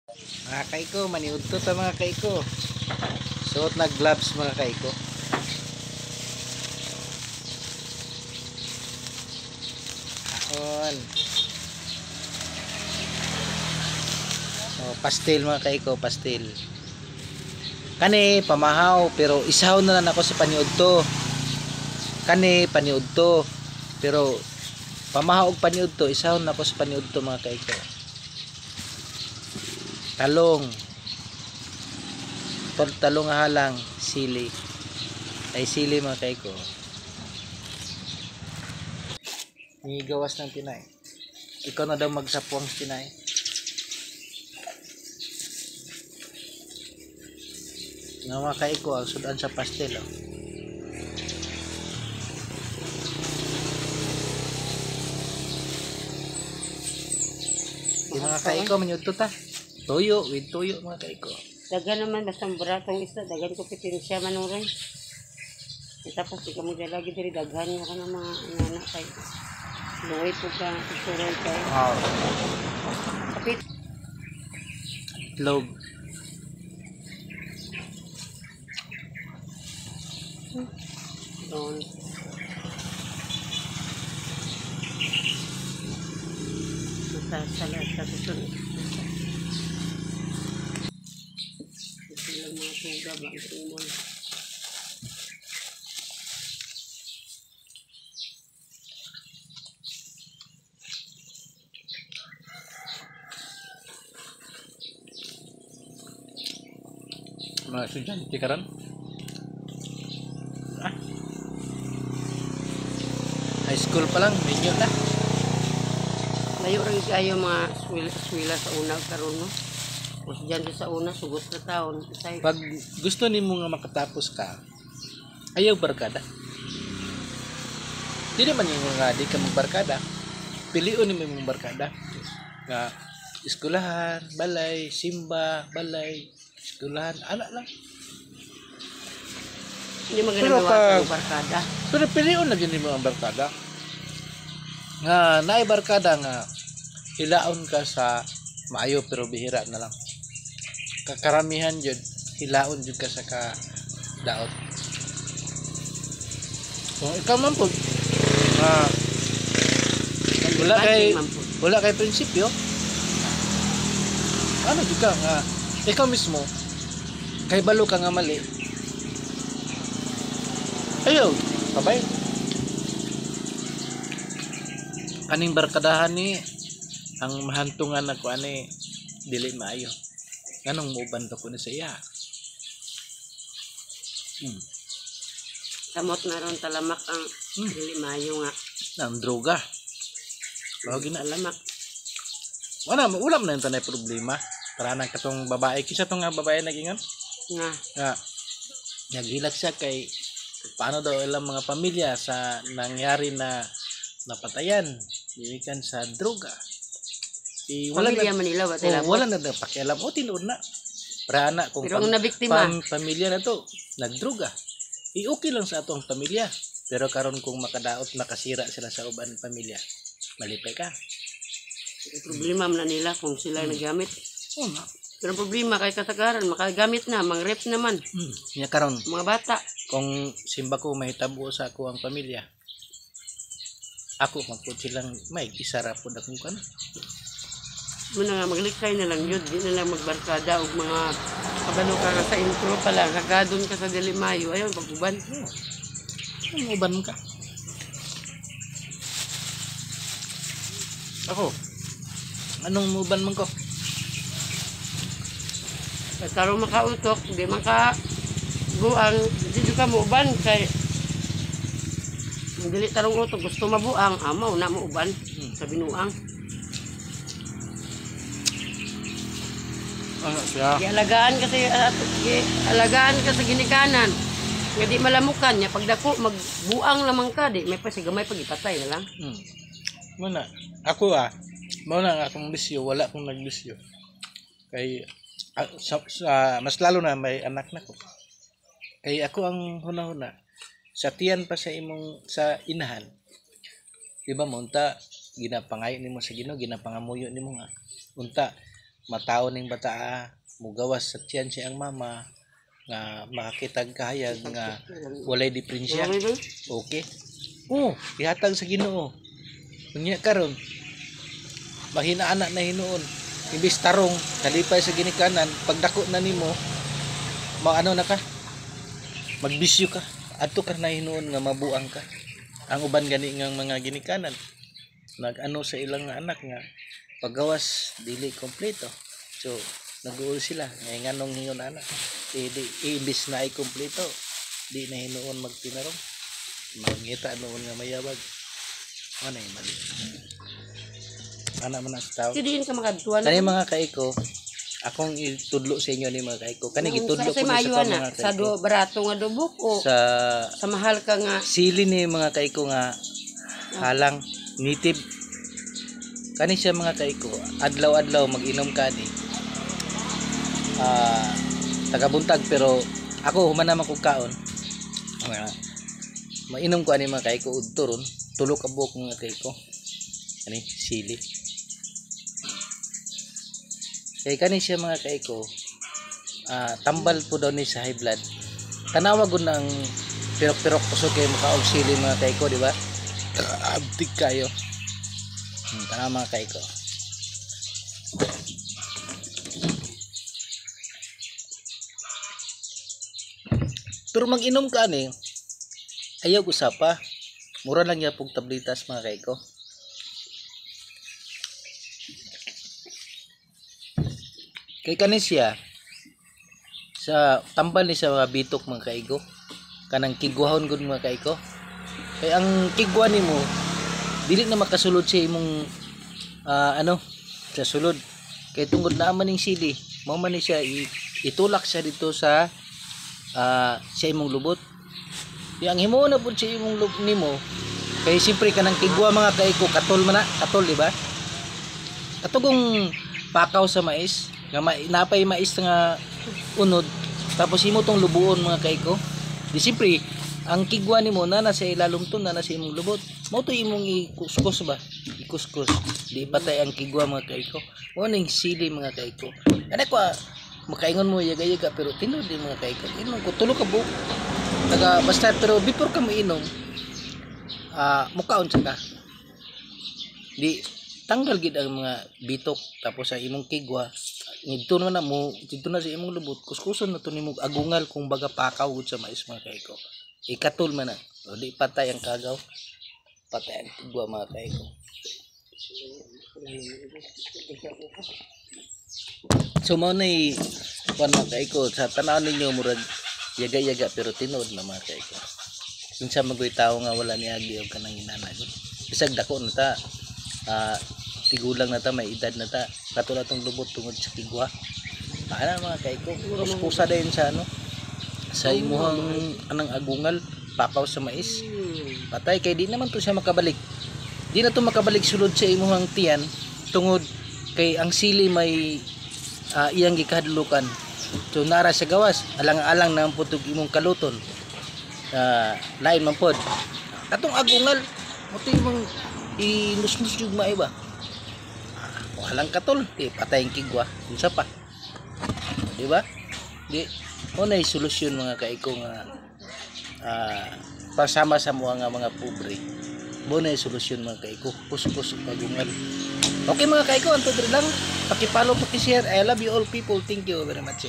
Mga kaiko, maniudto ta mga kaiko. Suot na gloves mga kaiko. Aon. Oh, pastel mga kaiko, pastel. Kani pamahaw pero isaw na lang ako sa paniudto. Kani paniudto pero pamahaw og paniudto, isaw na ako sa paniudto mga kaiko. Talong. Talong halang, sili. Ay sili mga kaiko. Gawas ng tinay. Ikaw na daw magsapuang tinay. Nga mga kaiko, ang sudan sa pastel. Oh. Di mga kaiko, manyudto ta. Tuyo, with tuyo mga kaiko. Dagan naman basta baratong isa, dagan ko pitin siya manuray. Tapos di ka mo lagi diri daghan nga ka ng mga anak kay luway po ka isuroy kay. Kapit. Log. Doon. Salat sa susunod. Lang mga tuga ba ang tumon. Mga estudyante karon. High school pa lang, medyo na. Layo rin kayo mga swila sa una karon no. Tapos dyan sa una sugot na taon. Pag gusto nimo nga makatapos ka, ayaw barkada. Di naman yung nga di ka magbarkada. Piliun nimo yung barkada. Nga eskwelahan, balay, simba, balay, eskwelahan, anak lang. Hindi magagawa sa barkada. Pero piliun na gini mo ang barkada. Nga naay barkada nga hilaon ka sa maayo pero bihira na lang. Kakaramihan jud hilaon jud ka sa daot. Kung ikaw man po wala kay prinsipyo, ano jud ka nga ikaw mismo kay balo ka nga mali. Ayaw, kabay. Kaning barkadahan ni ang mahantungan ako ani dili maayo. Nganong muuban ko na sa iya. Kamot na ron talamak ang dili mayo nga. Nang droga. Bawag na Talamak. Wala mo ulam na yung tanay problema. Para nang katong babae kisa tong nga babae nagingon. Nga naghilag siya kay paano daw ilang mga pamilya sa nangyari na napatayan gikan sa droga. Wala na Manila ba tayo? Wala na daw pakialam o tinuod na. Para na kung pero ang nabiktima pamilya na to nagdroga. Okay lang sa atong pamilya. Pero karon kung makadaot nakasira sila sa uban pamilya, malipay ka. Problema man nila kung sila nagamit. Pero problema kay kasagaran makagamit na, mang-rep naman. Nya karon mga bata. Kung simba ko mahitabo sa ako ang pamilya, ako magpud silang may isara pud akong kan. Muna nga maglikay na lang yun, di na lang magbarkada og mga kabalo ka nga sa intro pala, kagadon ka sa Dilimayo, ayun, pag-uban. Ano uban ka? Ako, anong uban man ko? Karon makautok, di maka buang, di ka mo uban kay dili tarong utok gusto mabuang, amaw na mo uban sa binuang. Ano siya? Alagaan kasi alagaan ka sa ginikanan. Nga di malamukan niya pagdako magbuang lamang ka di may pasigamay pag ipatay na lang. Muna, ako mao na nga akong bisyo, wala akong nagbisyo. Kay mas lalo na may anak na ko. Kay ako ang huna-huna sa tiyan pa sa imong sa inahan. Di ba mo unta ginapangay nimo sa Ginoo, ginapangamuyo nimo nga unta matao ning bata mugawas sa tiyan siya ang mama nga makakitag kahayag nga walay diferensya. Okay. Ihatag sa Ginoo. Unya karon mahina anak na hinuon. Imbis tarong kalipay sa ginikanan, pagdako na nimo maano na ka? Magbisyo ka. Adto ka na hinuon nga mabuang ka. Ang uban gani nga mga ginikanan nag-ano sa ilang anak nga paggawas dili kompleto. So nag-uul sila ngay nganong hingon anak. Imbis na ay kompleto, di na hinuon magtinarong. Mangita noon nga mayabag. Ano yung mali? Ana man sa tao. Hindi ka makadtuan. Kani mga kaiko, akong itudlo sa inyo ni mga kaiko. Kani gitudlo ko sa mga kaiko. Sa barato nga dubok o sa mahal ka nga sili ni mga kaiko nga halang nitib. Kani siya mga kaiko, adlaw-adlaw mag-inom kani. Tagabuntag pero ako human naman kog kaon. Mainom ko ani mga kaiko udto ron, tulo ka buok mga kaiko. Ani sili. Kay kani siya mga kaiko, tambal po daw ni sa high blood. Tanawa gud nang pirok-pirok puso kay makaog sili mga kaiko, di ba? Abtig kayo. Tanawa mga kaiko. Pero mag-inom ka ni, ayaw usapa. Mura lang yapog tablitas mga kaiko. Kay kani siya sa tambal ni sa mga bitok mga kaiko. Kanang kigwahon gud mga kaiko. Kay ang kigwa nimo dili na makasulod sa imong sa sulod. Kay tungod na man ning sili, mao man ni siya itulak siya dito sa imong lubot. Di ang himo na pud sa imong nimo kay siyempre kanang kigwa mga kaiko katol man na, katol di ba? Katugong pakaw sa mais, nga napay mais nga unod, tapos imo tong lubuon mga kaiko. Di siyempre ang kigwa nimo na nasa ilalom to na nasa imong lubot. Mao to imong ikuskus ba? Ikuskus. Di patay ang kigwa mga kaiko. Mao ning sili mga kaiko. Ana ko makaingon mo yaga-yaga pero tinod din mga kaiko. Inom ko tulo ka buok. Basta pero before ka mainom mukaon ka. Di tanggal gid ang mga bitok tapos sa imong kigwa ngidto na mo dito na sa imong lubot kuskuson na to nimo agungal kung baga pakaw gud sa mais mga kaiko. Ikatul man na. O di patay ang kagaw. Patay ang kigwa mga kaiko. So mao nay kuan mga kaiko sa tanaw ninyo murag yaga-yaga pero tinod na mga kaiko. Kinsa magoy tawo nga wala ni agi og kanang inana gud. Bisag dako na ta tigulang na ta may edad na ta katulad tong lubot tungod sa kigwa. Ana mga kaiko, kuskusa din sa sa imuhang anang agungal pakaw sa mais. Patay kay di naman to siya makabalik. Di na to makabalik sulod sa imuhang tiyan tungod kay ang sili may iyang gikahadlukan. So nara sa gawas alang-alang na ang putog imong kaluton. Lain man pod. Katong agungal mo to imong inusnus jud mai ba. Walang katol, patay ang kigwa. Unsa pa? Di ba? Di mo na solusyon mga kaiko nga pasama sa mga pobre. Mo na solusyon mga kaiko. Kuskus pagungal. Okay mga kaiko, anto diri lang. Paki-follow, paki-share. I love you all people. Thank you very much.